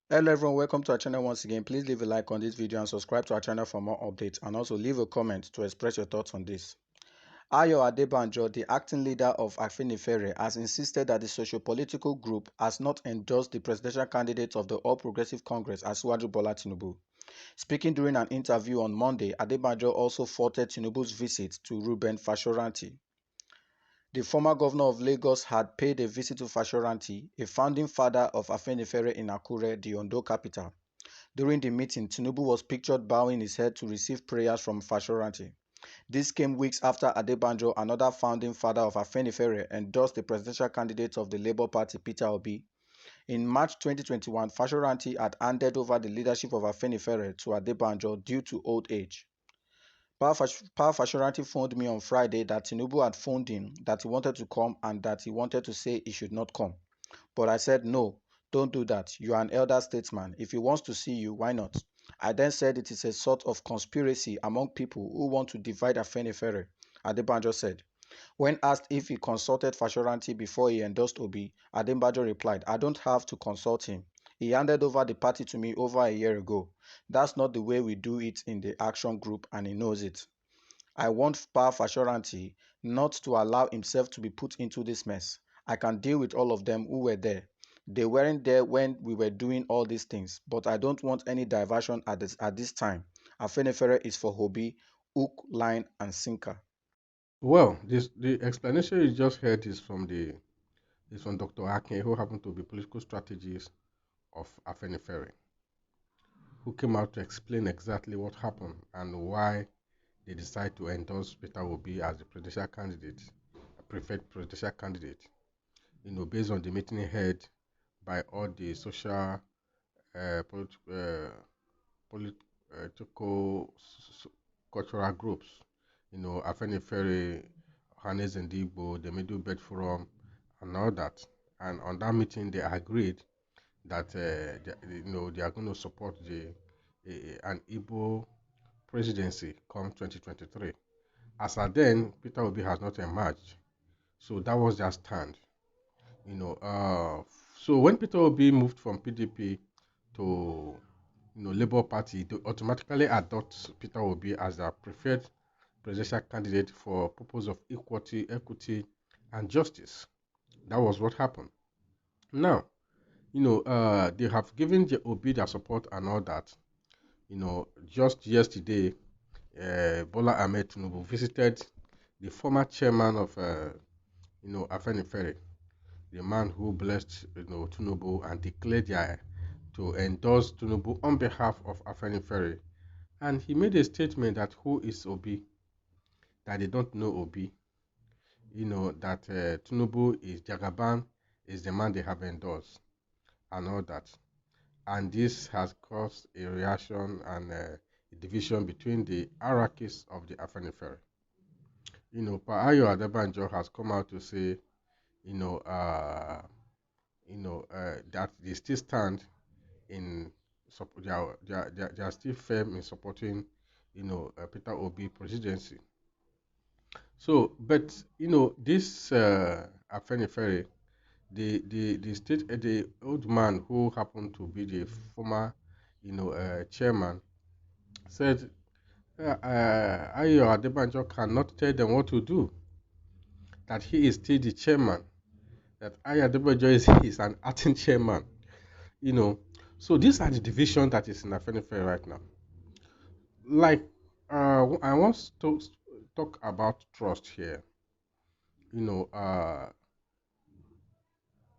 Hello everyone, welcome to our channel once again. Please leave a like on this video and subscribe to our channel for more updates, and also leave a comment to express your thoughts on this. Ayo Adebanjo, the acting leader of Afenifere, has insisted that the socio-political group has not endorsed the presidential candidate of the All Progressive Congress, Asiwaju Bola Tinubu. Speaking during an interview on Monday, Adebanjo also faulted Tinubu's visit to Reuben Fashoranti. The former governor of Lagos had paid a visit to Fashoranti, a founding father of Afenifere in Akure, the Ondo capital. During the meeting, Tinubu was pictured bowing his head to receive prayers from Fashoranti. This came weeks after Adebanjo, another founding father of Afenifere, endorsed the presidential candidate of the Labour Party, Peter Obi. In March 2021, Fashoranti had handed over the leadership of Afenifere to Adebanjo due to old age. Pa Fashoranti phoned me on Friday that Tinubu had phoned him that he wanted to come and that he wanted to say he should not come. But I said, no, don't do that. You are an elder statesman. If he wants to see you, why not? I then said it is a sort of conspiracy among people who want to divide Afenifere, Adebanjo said. When asked if he consulted Fashoranti before he endorsed Obi, Adebanjo replied, I don't have to consult him. He handed over the party to me over a year ago. That's not the way we do it in the action group, and he knows it. I want Pa Fashoranti not to allow himself to be put into this mess. I can deal with all of them who were there. They weren't there when we were doing all these things, but I don't want any diversion at this time. Afenifere is for Obi, hook, line, and sinker. Well, the explanation you just heard is from Dr. Akin, who happened to be political strategist of Afenifere, who came out to explain exactly what happened and why they decided to endorse Peter Obi as the presidential candidate, a preferred presidential candidate. Based on the meeting held by all the social, political, cultural groups. Afenifere, Hanes and Igbo, the Middle Belt Forum, and all that. And on that meeting, they agreed that they are going to support an Igbo presidency come 2023. As at then, Peter Obi has not emerged, so that was their stand. So when Peter Obi moved from PDP to Labour Party, they automatically adopt Peter Obi as their preferred presidential candidate for purpose of equity, and justice. That was what happened. Now, they have given Obi their support and all that. Just yesterday, Bola Ahmed Tinubu visited the former chairman of, Afenifere, the man who blessed, Tinubu and declared to endorse Tinubu on behalf of Afenifere. And he made a statement that who is Obi, that they don't know Obi, that Tinubu is Jagaban, is the man they have endorsed, and all that. And this has caused a reaction and a division between the hierarchies of the Afenifere. Pa Ayo Adebanjo has come out to say, that they still stand in they are still firm in supporting, Peter Obi presidency. So, but this Afenifere, the old man who happened to be the former, chairman, said, Ayo Adebanjo cannot tell them what to do. That he is still the chairman. That Ayo Adebanjo is an acting chairman. So these are the division that is in Afenifere right now. Like, I want to talk about trust here.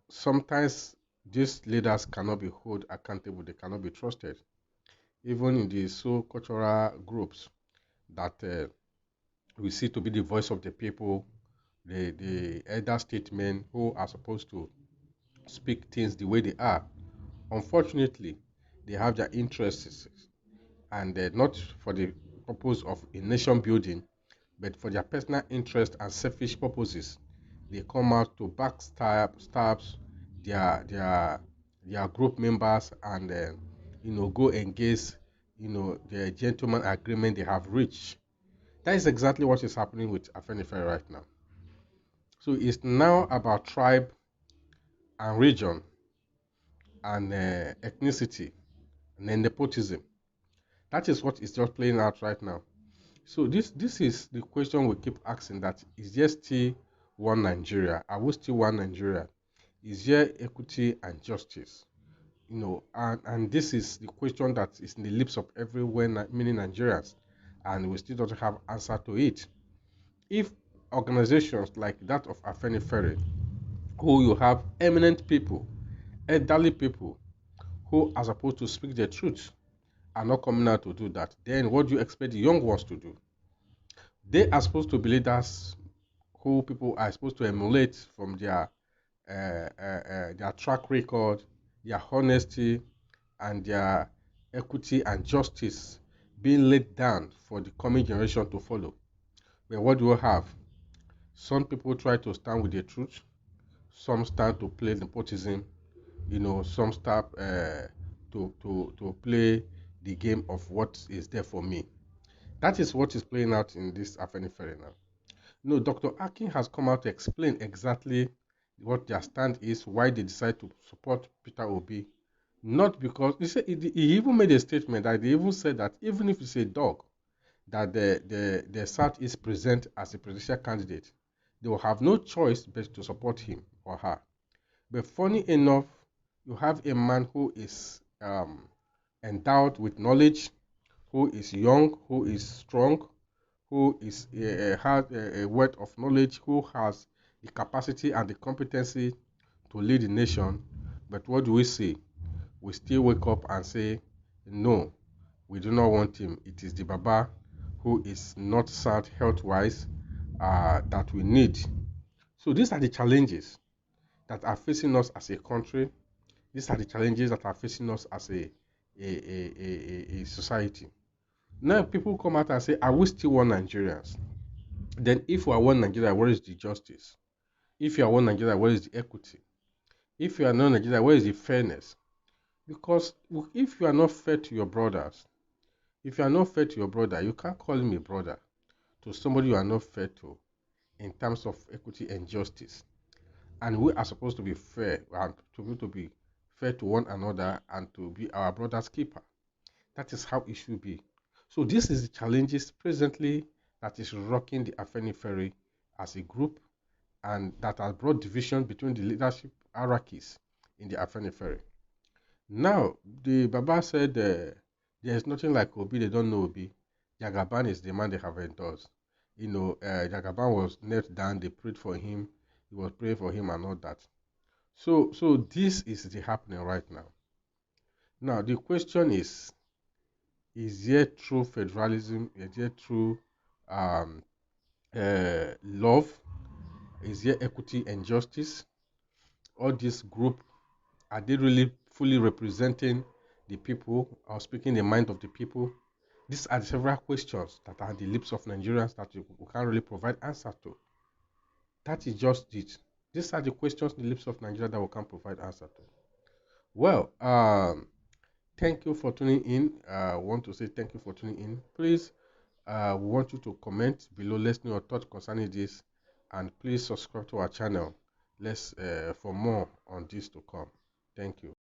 Sometimes these leaders cannot be held accountable, they cannot be trusted. Even in the socio-cultural groups that we see to be the voice of the people, the elder statesmen who are supposed to speak things the way they are. Unfortunately, they have their interests, and not for the purpose of a nation building, but for their personal interest and selfish purposes. They come out to backstab their group members and go engage the gentleman agreement they have reached. That is exactly what is happening with Afenifere right now. So it's now about tribe and region and ethnicity and then nepotism. That is what is just playing out right now. So this is the question we keep asking: that is there still one Nigeria? Are we still one Nigeria? Is there equity and justice? And this is the question that is in the lips of many Nigerians, and we still don't have answer to it. If organizations like that of Afenifere, who you have eminent people, elderly people, who are supposed to speak the truth, are not coming out to do that, then what do you expect the young ones to do? They are supposed to be leaders who people are supposed to emulate from their track record, their honesty, and their equity and justice being laid down for the coming generation to follow. But what do we have? Some people try to stand with the truth. Some start to play nepotism. Some start to play the game of what is there for me. That is what is playing out in this Afenifere now. No, Dr. Akin has come out to explain exactly what their stand is, why they decide to support Peter Obi. Not because he even made a statement that they even said that even if it's a dog that the Southeast present as a presidential candidate, they will have no choice but to support him or her. But funny enough, you have a man who is endowed with knowledge, who is young, who is strong, who has a wealth of knowledge, who has the capacity and the competency to lead the nation. But what do we see? We still wake up and say, no, we do not want him. It is the Baba who is not sound health-wise that we need. So these are the challenges that are facing us as a country. These are the challenges that are facing us as a society. Now people come out and say, are we still one Nigerians? Then if we are one Nigeria, where is the justice? If you are one Nigeria, where is the equity? If you are not Nigeria, where is the fairness? Because if you are not fair to your brothers, if you are not fair to your brother, you can't call him a brother to somebody you are not fair to in terms of equity and justice. And we are supposed to be fair and to be fair to one another and to be our brother's keeper. That is how it should be. So this is the challenges presently that is rocking the Afenifere as a group, and that has brought division between the leadership hierarchies in the Afenifere. Now, the Baba said there is nothing like Obi, they don't know Obi. Jagaban is the man they have endorsed. Jagaban was knelt down, they prayed for him, he was praying for him and all that. So this is the happening right now. Now, the question is there true federalism? Is there true um, love? Is there equity and justice? All this group, are they really fully representing the people or speaking the mind of the people? These are several questions that are on the lips of Nigerians that we can't really provide answers to. That is just it. These are the questions in the lips of Nigeria that we can't provide answer to. Well, thank you for tuning in. I want to say thank you for tuning in. Please, we want you to comment below. Let's know your thoughts concerning this, and please subscribe to our channel. Let's for more on this to come. Thank you.